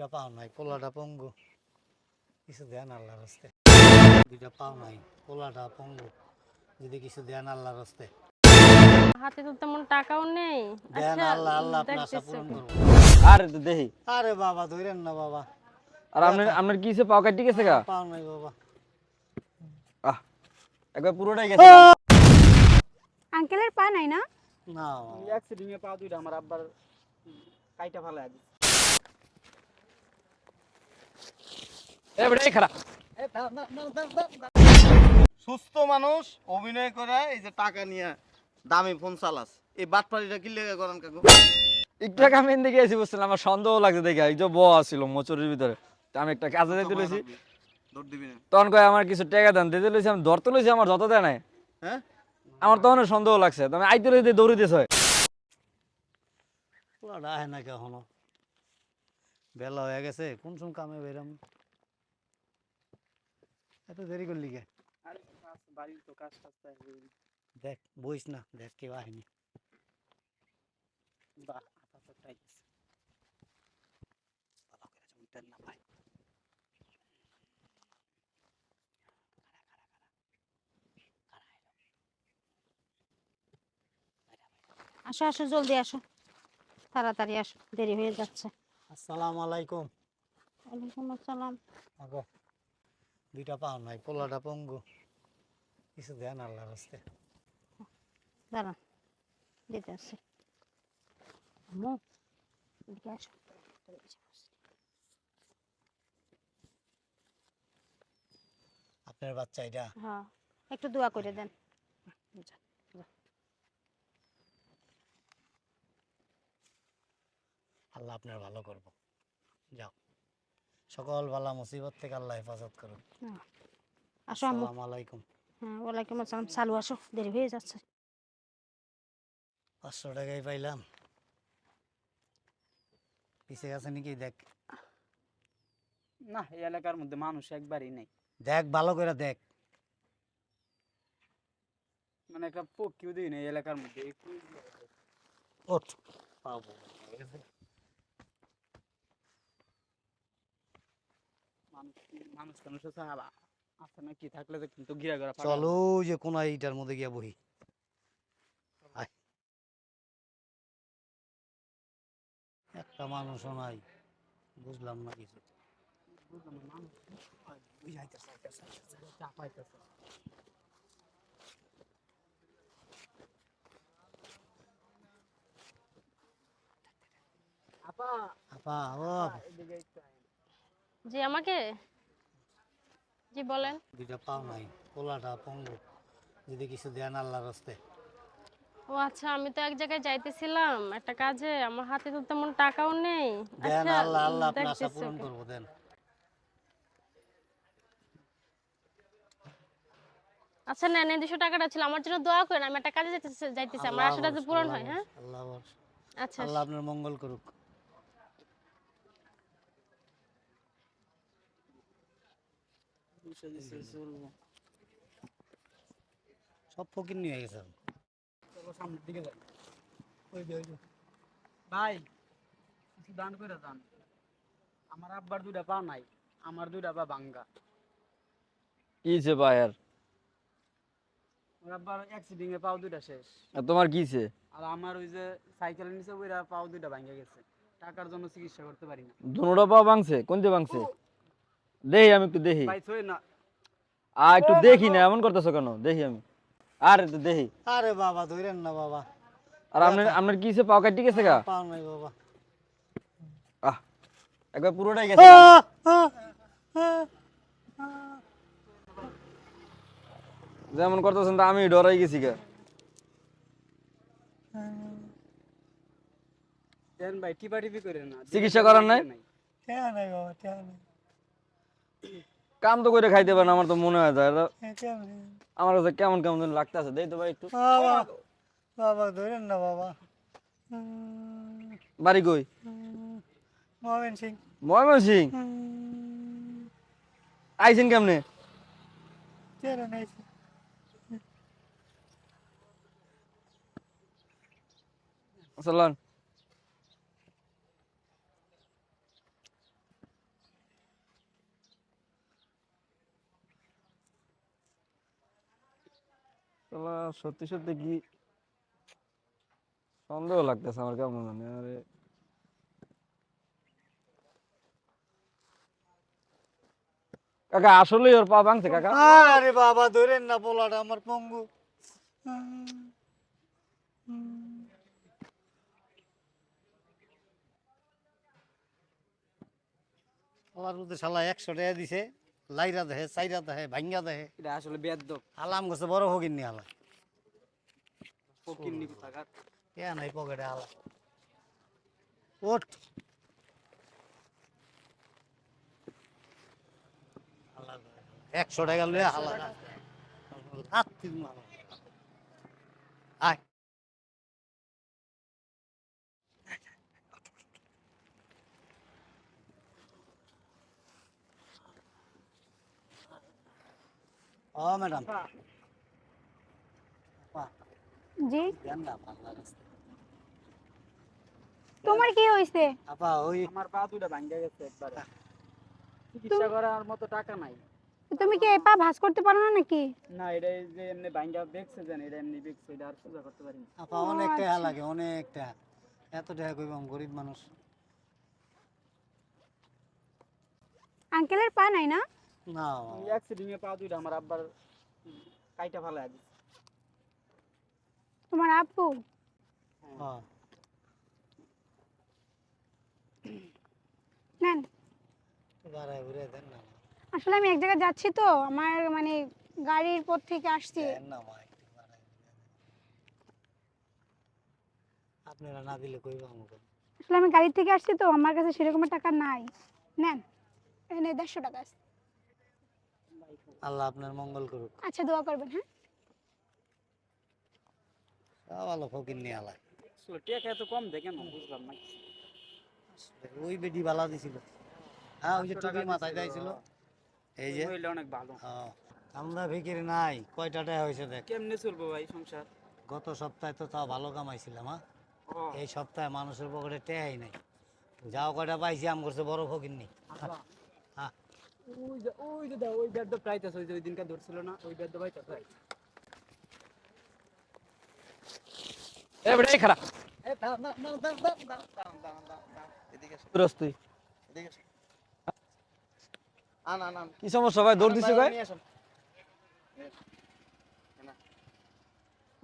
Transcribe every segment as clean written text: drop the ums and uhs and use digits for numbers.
দুইটা পাও নাই, পোলাটা পঙ্গু, কিছু দেন আল্লাহর রাস্তে। দুইটা পাও নাই, পোলাটা পঙ্গু, যদি কিছু দেন আল্লাহর রাস্তে। হাতে তো তেমন টাকাও নেই। দেন আচ্ছা, আল্লাহ, আল্লাহ আপনার আশা দেখতেছি। পূরণ করবো। আরে তো দেখি। আরে বাবা ধরেন না বাবা, আর আপনার কি হইছে, পাও কাটি গেছে গা? পাও নাই বাবা। আহ, একবার পুরোটাই গেছে গা। আঙ্কেলের পা নাই না? না অ্যাক্সিডেন্টে পা দুইটা আমার আব্বার কাইটা ফালায় দিছে। এ বেটা এই খাড়া। সুস্থ মানুষ অভিনয় করে এই যে টাকা নিয়ে দামি ফোন চালাস, এই বাটপাড়িটা কি লেগে করেন কাকু? একটু আগে আমি এদিকে এসে বুঝছিলাম, আমার সন্দেহ লাগছে দেখে, এই যে ব আছিল মোচরের ভিতরে। তো আমি একটা কাজে যাইতে লইছি, দৌড় দিবি না? তখন কয় আমার কিছু টাকা দেন, দিতে লইছি, আমি ধরতে লইছি, আমার যত দেয় নাই। হ্যাঁ, আমার তখন সন্দেহ লাগছে, তো আমি আইতে লইতে দৌড়িতেছ। পোলাটা আহে না কখনো, বেলা হয়ে গেছে, কোন সময় কামে বেরাম, এত দেরি করলি কে? আরে বাড়ির তো কাজ টাজ তাই দেখ বইস না, দেখ কেউ আহেনি। বা আপাতত তাই আছে। ভালো করে যেমন তেল না পাই। আসো আসো, জলদি আসো, তাড়াতাড়ি আসো, দেরি হয়ে যাচ্ছে। আসসালামু আলাইকুম। ওয়ালাইকুম আসসালাম। আগো দুইটা পাও নাই, পোলাটা পঙ্গু, কিছু দেন আল্লাহর রাস্তে। দাঁড়ান, দিতে আসছি। আম্মু, এদিকে আসো। আপনার বাচ্চা এটা? হ্যাঁ, একটু দোয়া করে দেন। আল্লাহ আপনার ভালো করবো, যাও। সকল বালা মুসিবত থেকে আল্লাহ হেফাজত করুন। হ্যাঁ, আসো আম্মু। আসসালামু আলাইকুম। হ্যাঁ, ওয়ালাইকুম আসসালাম। চালু আসো, দেরি হয়ে যাচ্ছে। 500 টাকাই পাইলাম, পিছে আছে নাকি দেখ, না, এই এলাকার মধ্যে মানুষ একবারই নেই, দেখ ভালো করে দেখ। মানে একটা পক্ষীও দিই না এই এলাকার মধ্যে। ওঠ, পাবো মানুষ মানুষ টানুষ আছে না, কি থাকলে তো কিন্তু গিরা গড়া চলো, যে কোন এইটার মধ্যে গিয়া বহি। আয়। একটা মানুষও নাই, বুঝলাম না কিছু। আপা আপা ও এদিকে একটু আয়। জি আমাকে, জি বলেন। দুইটা পাও নাই, পোলাটা পঙ্গু, যদি কিছু দেন আল্লাহর রাস্তে। ও আচ্ছা, আমি তো এক জায়গায় যাইতেছিলাম একটা কাজে, আমার হাতে তো তেমন টাকাও নেই। দেন আচ্ছা, আল্লাহ, আল্লাহ আপনার আশা দেখতেছি। পূরণ করবো, দেন। আচ্ছা নেন, এই 200 টাকাটা ছিল, আমার জন্য দোয়া করেন, আমি একটা কাজে যাইতেছি, আমার আল্লাহ আশাটা যে পূরণ আল্লাহ হয়। হ্যাঁ আল্লাহ আচ্ছা। আল্লাহ আপনার মঙ্গল করুক। সব ফকির নিয়ে গেছে। চলো সামনের দিকে যাই। ওই যে, ওই যে। ভাই, কিছু দান করে দান। আমার আব্বার দুইটা পা নাই, আমার দুইটা পা ভাঙ্গা। কি হইছে ভাইয়ার? আমার আব্বার অ্যাক্সিডেন্টে পাও দুইটা শেষ। আর তোমার কি হইছে? আর আমার ওই যে সাইকেলের নিচে ওইরা পাও দুইটা ভাঙ্গা গেছে, টাকার জন্য চিকিৎসা করতে পারি না। দুনোটা পা ভাঙছে? কোনটা ভাঙছে? দেখি, আমি একটু দেখি। ভাই থই না। একটু দেখি না, এমন করতেছো কেন? দেখি আমি। আরে তো দেখি। আরে বাবা ধরেন না বাবা, আর আপনার কি হইছে, পাও কাটি গেছে গা? পাও নাই বাবা। আহ, একবার পুরোটাই গেছে গা। যেমন করতেছেন তা আমি ডরাই গেছি গা। দেন ভাই, টিপা টিপি করে না। চিকিৎসা করার নাই? ঠেয়া নাই বাবা, ঠেয়া নাই। কাম তো করে খাইতে পারেন, আমার তো মনে হয় যায় এটা। ঠেয়া নাই। আমার কাছে কেমন কেমন যেন লাগতেছে, দেই তো ভাই একটু। বাবা বাবা ধরেন না বাবা। বাড়ি কই? মোহামেন সিং। ময়মনসিং? আইছেন কেমনে? চেয়ারে নাই। চলন। শালা সত্যি সত্যি কি সন্দেহ লাগতেছে আমার কেমন জানি। আরে কাকা আসলেই ওর পা ভাঙছে কাকা? আরে বাবা ধরেন না, পোলাটা আমার পঙ্গু। আমার মধ্যে শালা 100 টাকা দিছে, লাইরা দেহে, চাইরা দেহে, ভাঙ্গা দেহে। এটা আসলে বেদ্য আলাম গেছে বড় হগিন নি আলা। ফকির নি কোথাকার। কে নাই পকেটে আলা। ওঠ। আলা 100 টাকা লইয়া হালা। লাত্তি মারো। আয়। ও ম্যাডাম। জি দেন না পাল্লা রাস্তা। তোমার কি হইছে? আপা ওই আমার পা দুইটা ভাঙ্গা গেছে একবারে। চিকিৎসা করার মতো টাকা নাই। তুমি কি এই পা ভাঁজ করতে পারো না নাকি? না এটা এই যে এমনি ভাঙ্গা দেখছে জান, এটা এমনি দেখছে, এটা আর সোজা করতে পারি না। আপা অনেক টাকা লাগে, অনেক টাকা। এত টাকা কইবাম, গরিব মানুষ। আঙ্কেলের পা নাই না? না এই অ্যাক্সিডেন্টে পা দুইটা আমার আব্বার কাইটা ফেলায় দিছে। তোমার আপু? হ্যাঁ। নেন। বাড়ায় ঘুরে দেন না। আসলে আমি এক জায়গায় যাচ্ছি তো, আমার মানে গাড়ির পথ থেকে আসছি। দেন না মা, একটু বাড়ায় ঘুরে দেন। আপনারা না দিলে কইবাম। আসলে আমি গাড়ি থেকে আসছি তো, আমার কাছে সেরকম টাকা নাই। নেন, এখানে 150 টাকা আছে। আল্লাহ আপনার মঙ্গল করুক। আচ্ছা দোয়া করবেন। হ্যাঁ সব ভালো ফকির নিয়ে আলায়। আসলে টাকা এত কম দেখে না, বুঝলাম না। ওই বেডি বালা দিছিল। হ্যাঁ ওই যে টুপি মাথায় দিয়েছিল। এই যে হইলে অনেক ভালো। হ্যাঁ, আমরা ফিকির নাই। কয়টা টাকা হয়েছে দেখ। কেমনে চলবো ভাই সংসার? গত সপ্তাহে তো তাও ভালো কামাইছিলাম। হ্যাঁ, ও এই সপ্তাহে মানুষের পকেটে টেয়াই নাই। যাও কয়টা পাইছি আম করছে বড় ফকির নি। আল্লাহ। হ্যাঁ, ওই যে দাও, ওই বেদ্য প্রাইতাছে, ওই যে ওই দিনকা ধরছিল না, ওই বেদ্য পাইতাছে। এ বেটা এই খারাপ এই দাঁড়ান, দাঁড়ান, দাঁড়ান, দাঁড়ান, দাঁড়ান, দাঁড়ান, দাঁড়ান, দাঁড়ান, দাঁড়ান। এদিকে আসো, দোস্ত তুই এদিকে আসো। আন, আন, আন। কি সমস্যা ভাই? দৌড় দিছি ভাই? নিয়ে আসুন।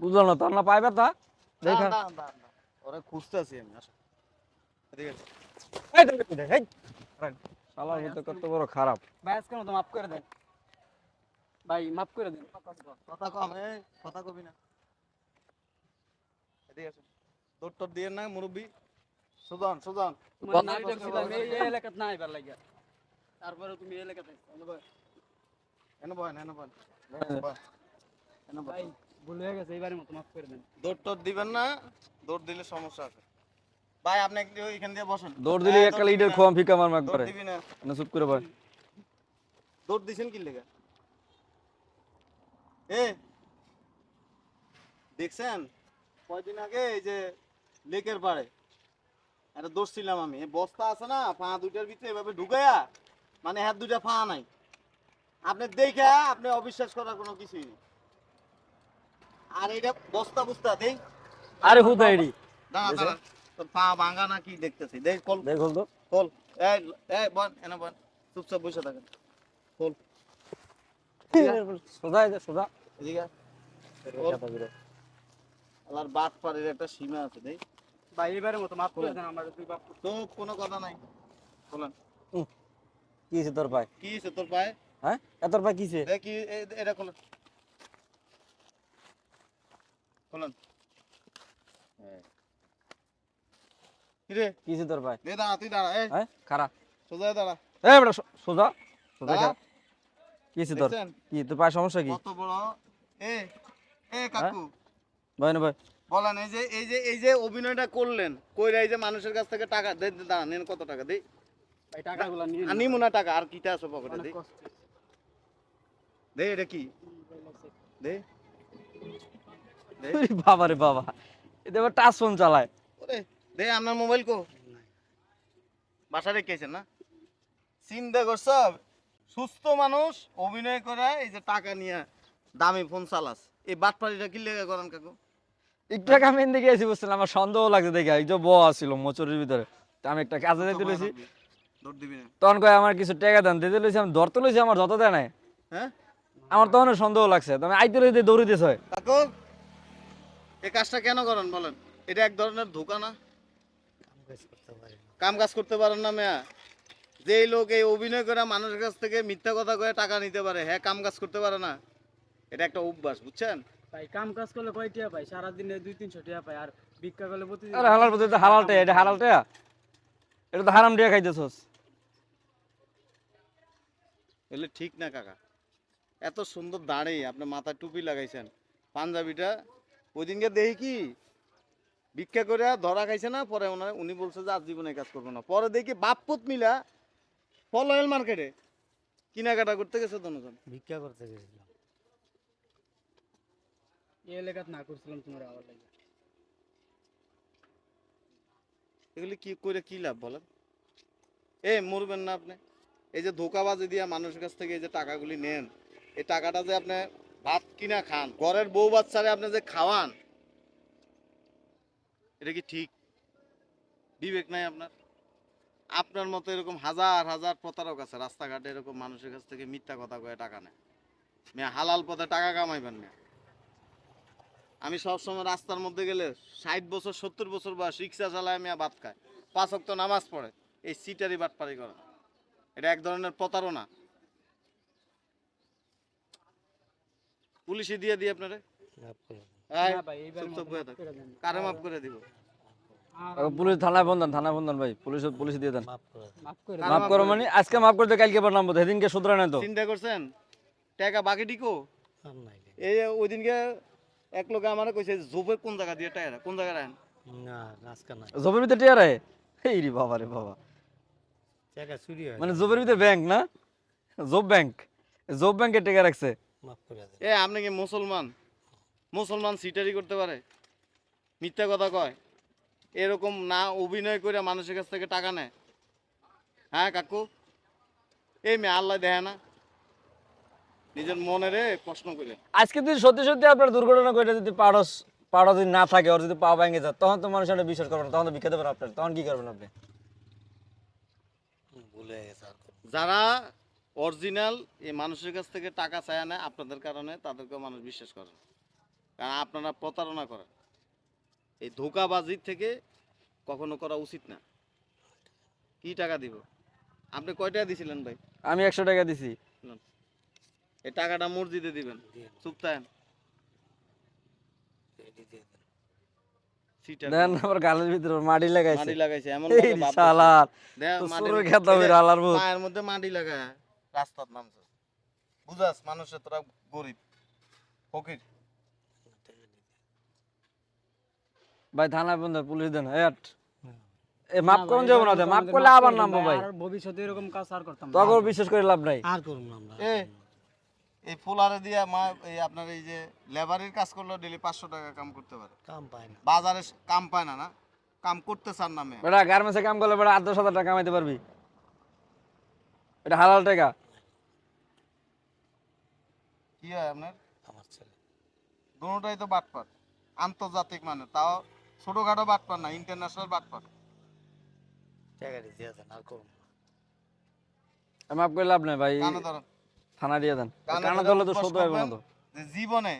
বুঝলাম না, তোর না পাই ব্যথা? দেখা দাঁড়ান, দাঁড়ান, দাঁড়ান, দাঁড়ান। ওরে খুঁজতেছি আমি, আসো। এদিকে আসো। এই দৌড় দে, এই শালার মতো কত বড় খারাপ। ভাই আজকের মতো মাফ করে দেন ভাই, মাফ করে দেন। কথা কম, এই কথা কবি না। এদিকে আসো। দৌড় টর দিয়ে না মুরব্বি। সুজন, সুজন। তোমার নারী ডাকছিলাম এই এলাকাত না আইবার লাগিয়া, তারপরে তুমি এই এলাকাতে আইছো। এনে বয়, এনে বয়। এনে ভাই বয়। ভুল হয়ে গেছে, এইবারের মতো মাফ করে দেন। দৌড় টর দিবেন না, দৌড় দিলে সমস্যা আছে। ভাই আপনি একটু এখান দিয়ে বসেন। দৌড় দিলি হ্যাঁ, একটা দৌড় লিটার দিবি খোয়াম ফিকা মার না। মাক দৌড় করে দিবি না। না, চুপ করে ভাই। দৌড় দিছেন কি লেগে? এ দেখছেন কয়দিন আগে এই যে লেকের পাড়ে একটা দৌড়ছিলাম আমি, এই বস্তা আছে না পা দুইটার ভিতরে এভাবে ঢুকাইয়া, মানে হাত দুইটা পা নাই। আপনি দেখে আপনি অবিশ্বাস করার কোনো কিছুই নেই। আর এটা বস্তা বুস্তা দেই। আরে হুদাইরি দাঁড়া দাঁড়া, তোর পা ভাঙা না কি দেখতেছি, দেখ কল দেখ হল তো কল। এই এই বন, এনে বন, চুপচাপ বসে থাকেন। কল সোজা এই যে সোজা এদিকে আয়। আল্লাহর বাট পাড়ের একটা সীমা আছে দেই। ভাই এইবারের মতো মাফ করে দেন, আমার দুই বাপ। তো কোনো কথা নাই, বলেন কি হইছে তোর পায়? কি হয়েছে তোর পায়ে? হ্যাঁ তোর পায় কিছে? দেখি এটা খোলেন, খোলেন। কিরে কিছে তোর পায়? দে, দাঁড়া, তুই দাঁড়া, এই হ্যাঁ খারা সোজা হয়ে দাঁড়া। এই বেটা সোজা সোজা দাঁড়া। খারা। কিছে তোর? দেখছেন কি তোর পায় সমস্যা কি? কত বড়? এ এ কাকু ভাই না ভাই বলেন, এই যে অভিনয়টা করলেন, কইরা এই যে মানুষের কাছ থেকে টাকা দাঁড়া, নেন কত টাকা দেই। ভাই টাকাগুলো নিয়ে আর নিমু না টাকা, আর কিটা আছে পকেটে অনেক দেই। কষ্ট। দে এটা কি দে, দে ওরে বাবা রে বাবা, এটা আবার টাচ ফোন চালায়। ওরে দে, আপনার মোবাইল কো? বাসা রেখেছেন না? চিন্তা করছ সুস্থ মানুষ অভিনয় করে এই যে টাকা নিয়ে দামি ফোন চালাস, এই বাটপাড়িটা কি লেগে করেন কাকু? একটু আগে আমি এদিকে এসে বুঝছিলাম, আমার সন্দেহ লাগছে দেখে, এই যে ব আছিল মোচরের ভিতরে। তো আমি একটা কাজে যাইতে লইছি, দৌড় দিবি না? তখন কয় আমার কিছু টাকা দেন, দিতে লইছি, আমি ধরতে লইছি, আমার যত দেয় নাই। হ্যাঁ আমার তখন সন্দেহ লাগছে, তো আমি আইতে লইতে দৌড়িতেছ হয়। কাকু, এই কাজটা কেন করেন বলেন? এটা এক ধরনের ধোঁকা না? কাম কাজ করতে পারেন না মেয়া? যেই লোক এই অভিনয় করে মানুষের কাছ থেকে মিথ্যা কথা কয়ে টাকা নিতে পারে, হ্যাঁ কাম কাজ করতে পারে না? এটা একটা অভ্যাস, বুঝছেন? ভাই কাম কাজ করলে কয় টিয়া পাই? সারাদিনে 200-300 টিয়া পাই, আর ভিক্ষা করলে প্রতিদিন আরে হালাল পথে তো হালাল টিয়া, এটা হালাল টিয়া? এটা তো হারাম টিয়া খাইতেছস। এগুলো ঠিক না কাকা। এত সুন্দর দাঁড়ি, আপনি মাথায় টুপি লাগাইছেন, পাঞ্জাবিটা ওই দিনকে দেখি কি ভিক্ষা করে ধরা খাইছে না, পরে উনি বলছে যে আজ জীবনে কাজ করবো না। পরে দেখি বাপপুত মিলা ফল অয়েল মার্কেটে কেনাকাটা করতে গেছে দুজন। ভিক্ষা করতে গেছিলাম। এই এলাকাত না করছিলাম তোমার আওয়াজ লাগে। এগুলি কি করে কি লাভ বলেন? মরবেন না আপনি? এই যে ধোকাবাজি দিয়া মানুষের কাছ থেকে এই যে টাকাগুলি নেন, এই টাকাটা যে আপনি ভাত কিনা খান, ঘরের বউ বাচ্চারে আপনি যে খাওয়ান, এটা কি ঠিক? বিবেক নাই আপনার? আপনার মতো এরকম হাজার হাজার প্রতারক আছে রাস্তাঘাটে, এরকম মানুষের কাছ থেকে মিথ্যা কথা কয়ে টাকা নেয়। মেয়ে হালাল পথে টাকা কামাইবেন না। আমি সবসময় রাস্তার মধ্যে গেলে 60 বছর 70 বছর বয়স রিক্সা চালায় মেয়ে ভাত খায়, 5 ওয়াক্ত নামাজ পড়ে, এই সিটারি বাটপারি করে। এটা এক ধরনের প্রতারণা। পুলিশে দিয়ে দিই আপনারে। এই, না ভাই, এইবার চুপ চুপ মতো বসে মাফ থাক। করে দেন। কারে মাফ করে দিব? আর পুলিশ থানায় ফোন দেন, থানায় ফোন দেন ভাই, পুলিশে দিয়ে দেন। মাফ করে দেন। মাফ করে কারা মাফ মাফ করো করে মানে আজকে মাফ করতে কালকে আবার নামবো, সেদিনকে শুধরা নাই তো। চিন্তা করছেন টাকা বাকি টিকো? আর নাই রে। এই ওই দিনকে এক লোকে আমার কইছে জোপের কোন জায়গা দিয়ে টাকা, কোন জায়গায় রাখেন? না আজকে নাই। জবের ভিতরে টিয়া রায়? এই রে বাবা রে বাবা, টাকা চুরি হয়। মানে জবের ভিতরে ব্যাংক না, জব ব্যাংক, জব ব্যাংকে টেকা রাখছে। মাফ করে দেন। আপনি কি মুসলমান? মুসলমান সিটারি করতে পারে, মিথ্যা কথা কয়, এরকম না অভিনয় করে মানুষের কাছ থেকে টাকা নেয়? হ্যাঁ কাকু, এই মেয়ে আল্লাহ দেখে না? নিজের মনেরে প্রশ্ন করে। আজকে যদি সত্যি সত্যি আপনার দুর্ঘটনা করে যদি পাড়া যদি না থাকে, ওর যদি পা ভেঙে যায়, তখন তো মানুষ এটা বিশ্বাস করবে না, তখন তো বিখ্যাত পারে আপনার, তখন কি করবেন আপনি? ভুলে গেছে আর করবো না। যারা অরিজিনাল এই মানুষের কাছ থেকে টাকা চায় না, আপনাদের কারণে তাদেরকেও মানুষ বিশ্বাস করে না। কারণ আপনারা প্রতারণা করেন। এই ধোঁকাবাজির থেকে কখনো করা উচিত না। কি টাকা দিব? আপনি কয় টাকা দিছিলেন ভাই? আমি 100 টাকা দিছি। এই টাকাটা মসজিদে দিবেন, দিয়ে চুপ থাকেন। এটি দিয়ে দেন। সিটার দেন আমার গালের ভিতরে মাটি লাগাইছে। মাটি লাগাইছে এমন এই ভাবে ভাব শালার, ধরছে। দেখ তো মাটির চোরের মধ্যে- খেতা এই হইরা দেখ, আলার ভূত। পায়ের মধ্যে মাটি লাগায় রাস্তার নামছে। বুঝাস মানুষের তোরা গরিব ফকির। টাকা দিয়ে দেন। ভাই থানায় ফোন দেন, পুলিশ দেন। এ না মাফ ভাই, করুন যাবো না, এবার মাফ আমাদের করলে মাফ আবার করে দিন নামবো ভাই। আর ভবিষ্যতে এরকম কাজ আর করতাম না। তখন বিশ্বাস করে লাভ নাই। আর করুন না আমরা। এই ফুলারে দিয়া মা এই আপনার এই যে লেবারের কাজ করলে ডেলি 500 টাকা কাম করতে পারে। কাম পায় না। বাজারে কাম পায় না, না কাম করতে চান না মেয়ে। বেটা গার্মেন্টসে কাম করলে বেটা 8-10 হাজার টাকা কামাইতে পারবি, এটা হালাল টাকা। কি হয় আপনার? আমার ছেলে দুটোটাই তো বাটপার, আন্তর্জাতিক মানে, তাও ছোটখাটো বাটপার না, ইন্টারন্যাশনাল বাটপার। টাকাটি দিয়ে দেন, আর করুন না। মাফ করে লাভ নাই ভাই, কানে ধরেন, থানা দিয়ে দেন। কানে কানা ধরে ধরলে তো অভ্যাস শোধ হবে না করবেন তো। যে জীবনে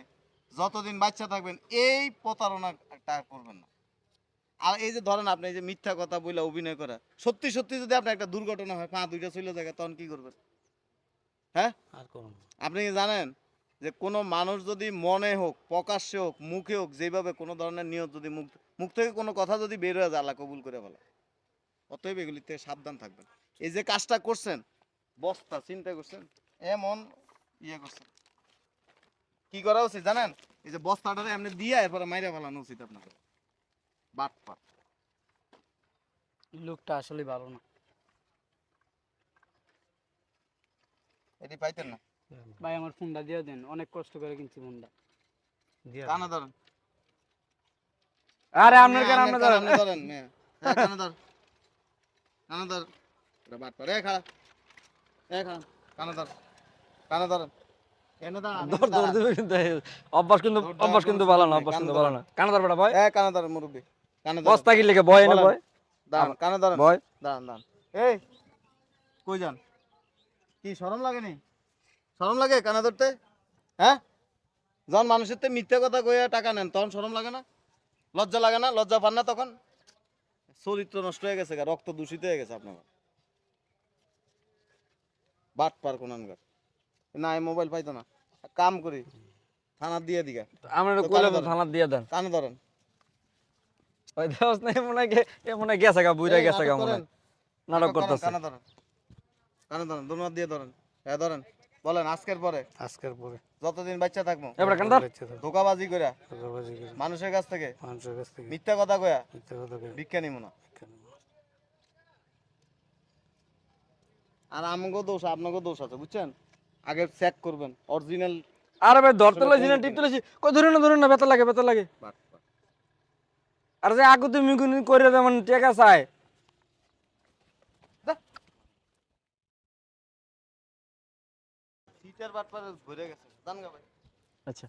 যতদিন বাচ্চা থাকবেন এই প্রতারণাটা করবেন না। আর এই যে ধরেন আপনি এই যে মিথ্যা কথা বলে অভিনয় করা, সত্যি সত্যি যদি আপনার একটা দুর্ঘটনা হয়, পা দুইটা চলে যায়, তখন কি করবেন? হ্যাঁ, আর করুন না। আপনি কি জানেন যে কোনো মানুষ যদি মনে হোক, প্রকাশ্যে হোক, মুখে হোক, যেভাবে কোনো ধরনের নিয়ত যদি মুখ থেকে কোনো কথা যদি বের হয়ে যায়, আল্লাহ কবুল করে বলে। অতএব এগুলি থেকে সাবধান থাকবেন। এই যে কাজটা করছেন, বস্তা চিন্তা করছেন, এমন ইয়ে করছেন, কি করা উচিত জানেন? এই যে বস্তাটা এমনি দিয়ে এরপরে মাইরা ফেলানো উচিত আপনাকে। বাটপার। লোকটা আসলে ভালো না এটি পাইতেন না? ভাই। আমার ফোনটা দিয়ে দেন, অনেক কষ্ট করে কিনছি ফোনটা। দিয়ে কানে ধরেন। আরে আপনার কেন, আপনি আপনার কানে ধরেন মেয়ে। হ্যাঁ, কানে ধর, কানে ধর। এটা বাটপার। খাড়া, খাড়া, কানে ধর, কানে ধরেন। এনে দাঁড়ান, এনে দৌড় দাঁড়ান। দিবে কিন্তু অভ্যাস কিন্তু ভালো না, অভ্যাস কিন্তু ভালো না। কানে ধরবে না ভয়, কানে ধরেন মুরব্বী, কানে ধরেন। বস্তা কি লিখে ভয় এনে বলেন। ভয় দাঁড়ান, কানে ধরেন, ভয়। দাঁড়ান দাঁড়ান। এই কই যান? কি শরম লাগেনি? শরম লাগে কানে ধরতে? হ্যাঁ, যখন মানুষের তে মিথ্যা কথা কইয়া টাকা নেন তখন শরম লাগে না? লজ্জা লাগে না? লজ্জা পান না তখন? চরিত্র নষ্ট হয়ে গেছে, রক্ত দূষিত হয়ে গেছে আপনার। বাট পার কোনানগার। না এই মোবাইল পাইতো না, এক কাম করি থানা দিয়ে দিগা। আমরা তো কইলে কানে তো ধরেন। থানা দিয়ে দেন। কানে ধরেন। ওই দেওস নাই মনে হয় এ মনে হয় গেছে গা, বুইরা এই, গেছে গা নাটক মনে করেন, হয়। নাটক নাটক করেন, করতেছে। কানে ধরেন, কানে ধরেন, দুনিয়া দিয়ে ধরেন। হ্যাঁ ধরেন, বলেন আজকের পরে আজকের পরে যতদিন বাচ্চা থাকবো এবারে কানে ধর। বাচ্চা থাকবে, ধোকাবাজি কইরা ধোঁকাবাজি করে, মানুষের কাছ থেকে মানুষের কাছ থেকে মিথ্যা কথা কইয়া মিথ্যা কথা কয়ে ভিক্ষা নিব না। ভিক্ষা নেব। আর আমাকেও দোষ, আপনাকেও দোষ আছে, বুঝছেন? আগে চেক করবেন অরিজিনাল। আরে ভাই ধরতে আসলে লইছি না, কোন টিপতে লইছি, কই ধরে না ব্যথা লাগে ব্যথা লাগে। আর যে আগু তুমি গুনি করে যেমন টেকা চায়। সিটার বাটপারে ঘুরে গেছে, জান গা ভাই। আচ্ছা